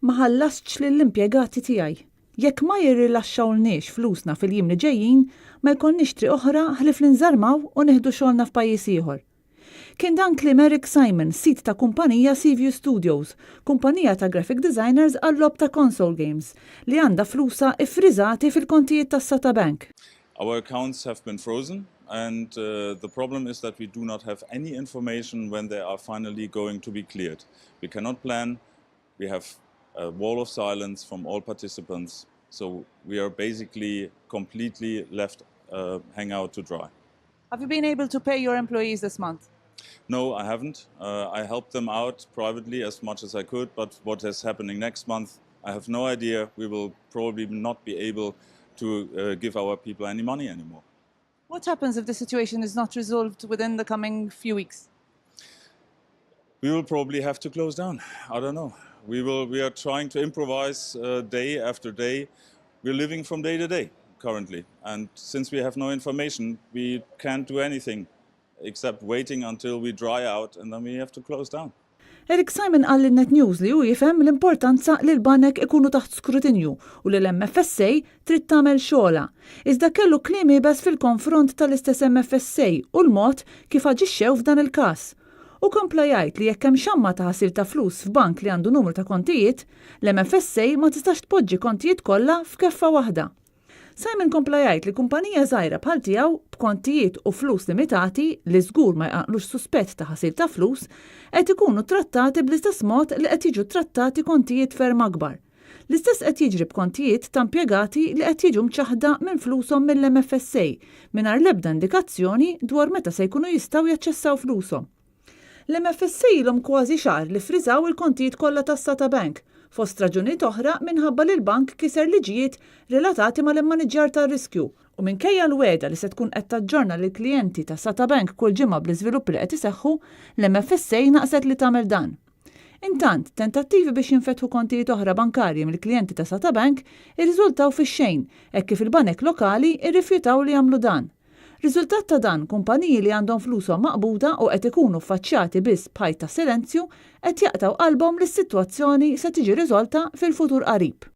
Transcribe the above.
ma ħallasx lill-impjegati tiegħi. Jekk ma jirrilaxxawlniex flusna fil-jiem li ġejjin, ma jkollniex triq oħra ħlif li nżarmaw u nieħdu xogħolna f'pajjiż ieħor. Kien dan kliem Eric Simon, sit ta' kumpanija Seaview Studios, kumpanija ta' graphic designers għall-lob ta' console games, li għandha flusa iffriżati fil-kontijiet tas Satabank. Our accounts have been frozen and the problem is that we do not have any information when they are finally going to be cleared. We cannot plan. We have a wall of silence from all participants, so we are basically completely left hang out to dry. Have you been able to pay your employees this month? No, I haven't. I helped them out privately as much as I could, but what is happening next month, I have no idea. We will probably not be able to give our people any money anymore. What happens if the situation is not resolved within the coming few weeks? We will probably have to close down. I don't know. We are trying to improvise day after day. We're living from day to day currently, and since we have no information, we can't do anything except waiting until we dry out and then we have to close down. Eric Simon qal lin-Net News li hu jifhem l-importanza li l-banek ikunu taħt skrutinju u li l-MFSA trid tagħmel xogħla. Iżda kellu kliem ibes fil-konfront tal-istess MFSA u l-mod kif aġixxew f'dan il-każ. U kompla jgħid li jekk hemm xamma ta' ħasil ta' flus f'bank li għandu numru ta' kontijiet, l-MFSA ma tistax tpoġġi kontijiet kollha f'keffa waħda. Simon kompla jgħid li kumpanija żgħira bħal tiegħu b'kontijiet u flus limitati li żgur ma jqaqlux suspett ta' ħasil ta' flus qed ikunu trattati bl-istess mod li qed jiġu trattati kontijiet ferm akbar. L-istess qed jiġri b'kontijiet ta' impjegati li qed jiġu mċaħda minn flushom mill-MFSA mingħajr l-ebda indikazzjoni dwar meta se jkunu jistgħu jaċċessaw flushom. L-MFSA ilhom kważi xahar li friżaw il-kontijiet kollha tas-Satabank fost raġunijiet oħra minħabba li l-bank kiser liġijiet relatati mal-immaniġġjar tar-riskju u minkejja l-weda li se tkun qed taġġorna lill-klijenti ta' Satabank kull ġimgħa bl-iżviluppi li qed iseħħu, l-MFSA naqset li tagħmel dan. Intant, tentattivi biex jinfetħu kontijiet oħra bankarji mill-klijenti ta' Satabank irriżultaw fix-xejn hekk kif il-banek lokali irrifjutaw li jagħmlu dan. Riżultat ta' dan, kumpaniji li għandhom flushom maqbuda u qed ikunu ffaċċjati biss b'ħajt ta' silenzju qed jaqtaw qalbhom li s-sitwazzjoni se tiġi riżolta fil-futur qarib.